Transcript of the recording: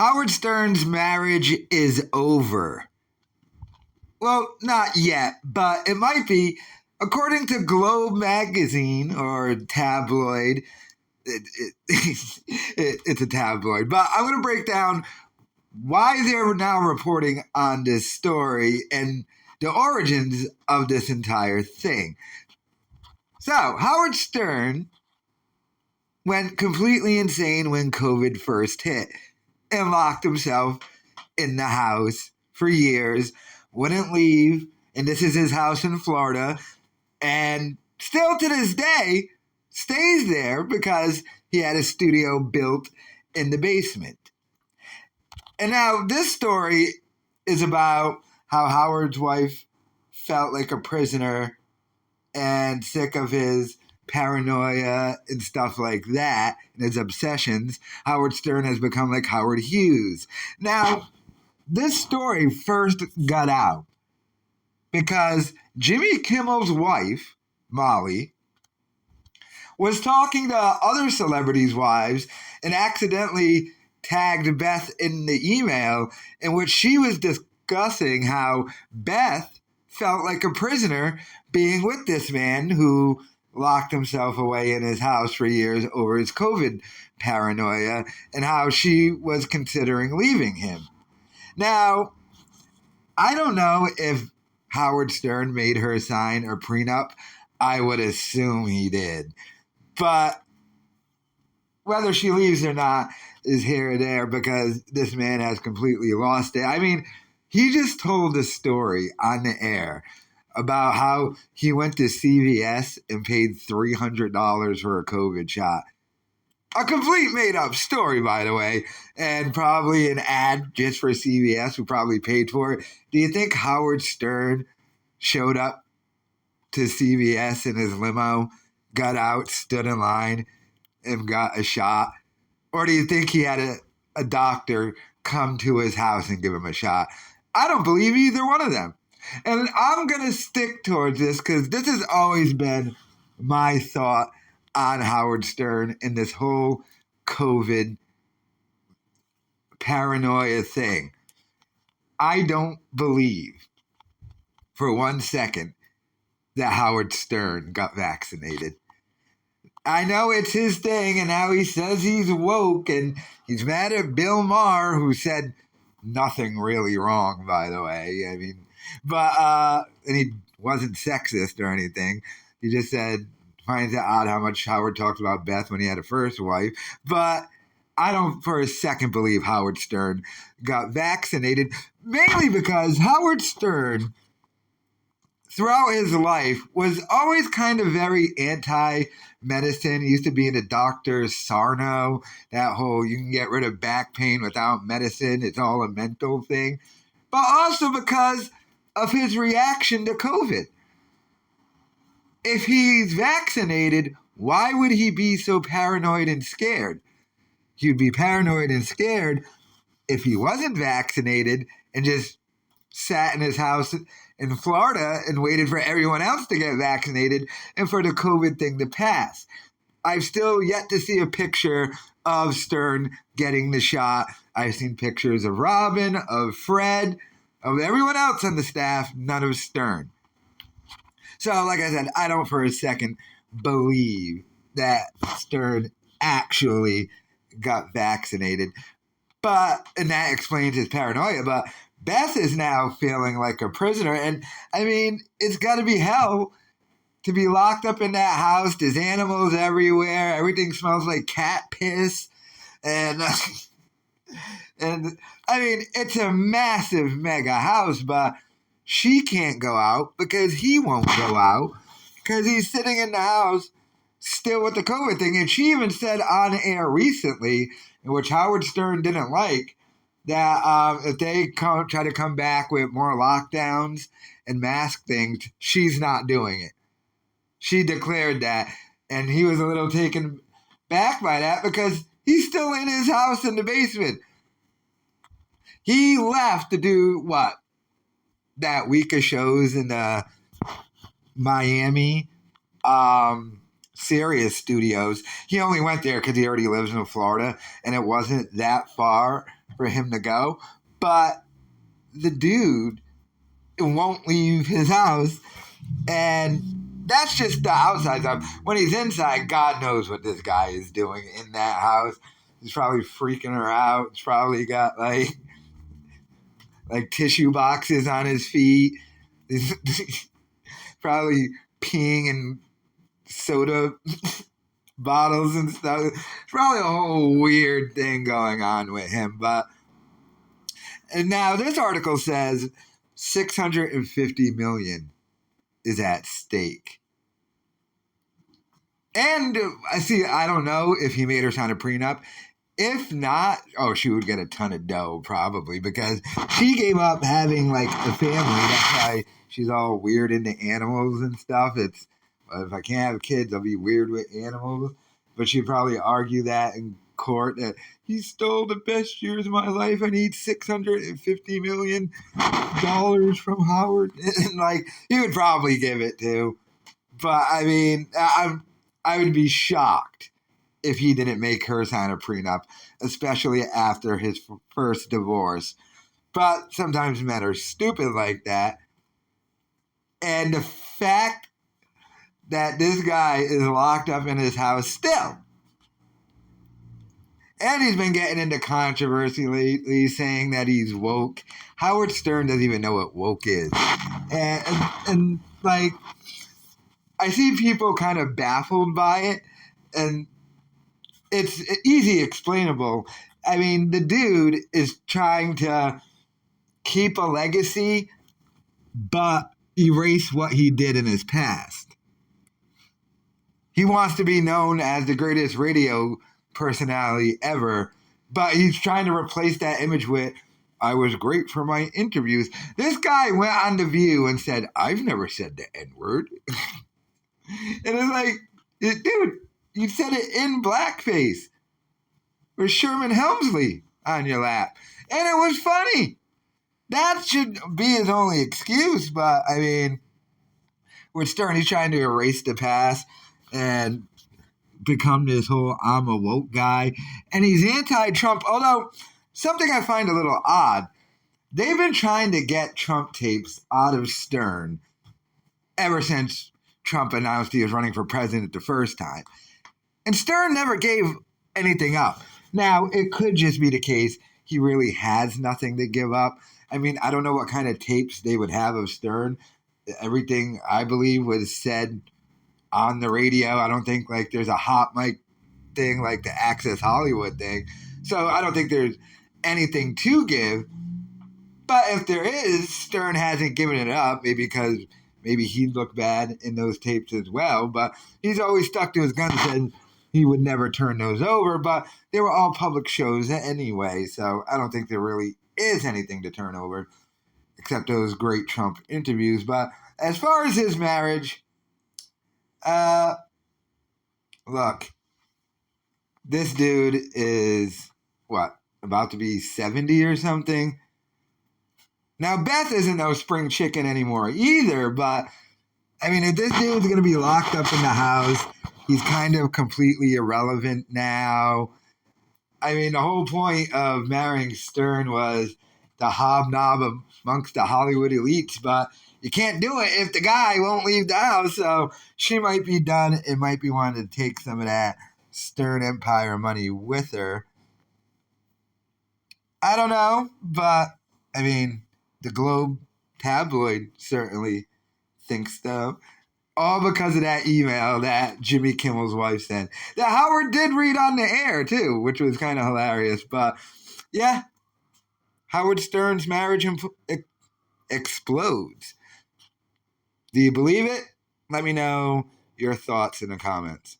Howard Stern's marriage is over. Well, not yet, but it might be. According to Globe magazine or tabloid, it's a tabloid, but I'm going to break down why they're now reporting on this story and the origins of this entire thing. So, Howard Stern went completely insane when COVID first hit and locked himself in the house for years, wouldn't leave, and this is his house in Florida, and still to this day stays there because he had a studio built in the basement. And now this story is about how Howard's wife felt like a prisoner and sick of his paranoia and stuff like that, and his obsessions. Howard Stern has become like Howard Hughes. Now, this story first got out because Jimmy Kimmel's wife, Molly, was talking to other celebrities' wives and accidentally tagged Beth in the email in which she was discussing how Beth felt like a prisoner being with this man who locked himself away in his house for years over his COVID paranoia and how she was considering leaving him. Now, I don't know if Howard Stern made her sign a prenup. I would assume he did. But whether she leaves or not is here or there because this man has completely lost it. I mean, he just told a story on the air about how he went to CVS and paid $300 for a COVID shot. A complete made-up story, by the way, and probably an ad just for CVS who probably paid for it. Do you think Howard Stern showed up to CVS in his limo, got out, stood in line, and got a shot? Or do you think he had a doctor come to his house and give him a shot? I don't believe either one of them. And I'm going to stick towards this because this has always been my thought on Howard Stern in this whole COVID paranoia thing. I don't believe for 1 second that Howard Stern got vaccinated. I know it's his thing, and now he says he's woke, and he's mad at Bill Maher, who said nothing really wrong, by the way. I mean, but and he wasn't sexist or anything. He just said, finds it odd how much Howard talks about Beth when he had a first wife. But I don't for a second believe Howard Stern got vaccinated, mainly because Howard Stern, throughout his life, was always kind of very anti-medicine. He used to be in a Dr. Sarno, that whole you can get rid of back pain without medicine. It's all a mental thing. But also because of his reaction to COVID. If he's vaccinated, why would he be so paranoid and scared? He'd be paranoid and scared if he wasn't vaccinated and just sat in his house in Florida and waited for everyone else to get vaccinated and for the COVID thing to pass. I've still yet to see a picture of Stern getting the shot. I've seen pictures of Robin, of Fred, of everyone else on the staff, none of Stern. So, like I said, I don't for a second believe that Stern actually got vaccinated. And that explains his paranoia. But Beth is now feeling like a prisoner. And, I mean, it's got to be hell to be locked up in that house. There's animals everywhere. Everything smells like cat piss. And I mean, it's a massive mega house, but she can't go out because he won't go out because he's sitting in the house still with the COVID thing. And she even said on air recently, which Howard Stern didn't like, that if they try to come back with more lockdowns and mask things, she's not doing it. She declared that. And he was a little taken back by that because he's still in his house in the basement. He left to do what? That week of shows in the Miami Sirius studios. He only went there because he already lives in Florida, and it wasn't that far for him to go. But the dude won't leave his house, and that's just the outside stuff. When he's inside, God knows what this guy is doing in that house. He's probably freaking her out. He's probably got like tissue boxes on his feet. He's probably peeing in soda bottles and stuff. It's probably a whole weird thing going on with him. And now this article says 650 million is at stake. And I don't know if he made her sign a prenup. If not, she would get a ton of dough probably, because she gave up having like a family. That's why she's all weird into animals and stuff. It's, if I can't have kids, I'll be weird with animals. But she'd probably argue that in court, that he stole the best years of my life. I need $650 million from Howard. And like, he would probably give it to. But I mean, I would be shocked if he didn't make her sign a prenup, especially after his first divorce. But sometimes men are stupid like that. And the fact that this guy is locked up in his house still, and he's been getting into controversy lately, saying that he's woke. Howard Stern doesn't even know what woke is. And like, I see people kind of baffled by it, and it's easy explainable. I mean, the dude is trying to keep a legacy, but erase what he did in his past. He wants to be known as the greatest radio personality ever, but he's trying to replace that image with, I was great for my interviews. This guy went on The View and said, I've never said the N-word. And it's like, dude, you said it in blackface with Sherman Helmsley on your lap. And it was funny. That should be his only excuse. But, I mean, with Stern, he's trying to erase the past and become this whole I'm a woke guy. And he's anti-Trump. Although, something I find a little odd, they've been trying to get Trump tapes out of Stern ever since Trump announced he was running for president the first time. And Stern never gave anything up. Now, it could just be the case he really has nothing to give up. I mean, I don't know what kind of tapes they would have of Stern. Everything, I believe, was said on the radio. I don't think like there's a hot mic thing like the Access Hollywood thing. So I don't think there's anything to give. But if there is, Stern hasn't given it up, maybe because maybe he'd look bad in those tapes as well. But he's always stuck to his guns and he would never turn those over. But they were all public shows anyway, so I don't think there really is anything to turn over except those great Trump interviews. But as far as his marriage, look, this dude is, about to be 70 or something? Now, Beth isn't no spring chicken anymore either, but, I mean, if this dude's going to be locked up in the house, he's kind of completely irrelevant now. I mean, the whole point of marrying Stern was the hobnob amongst the Hollywood elites, but you can't do it if the guy won't leave the house, so she might be done and might be wanting to take some of that Stern Empire money with her. I don't know, but, I mean, the Globe tabloid certainly thinks so. All because of that email that Jimmy Kimmel's wife sent. That Howard did read on the air, too, which was kind of hilarious. But, yeah, Howard Stern's marriage explodes. Do you believe it? Let me know your thoughts in the comments.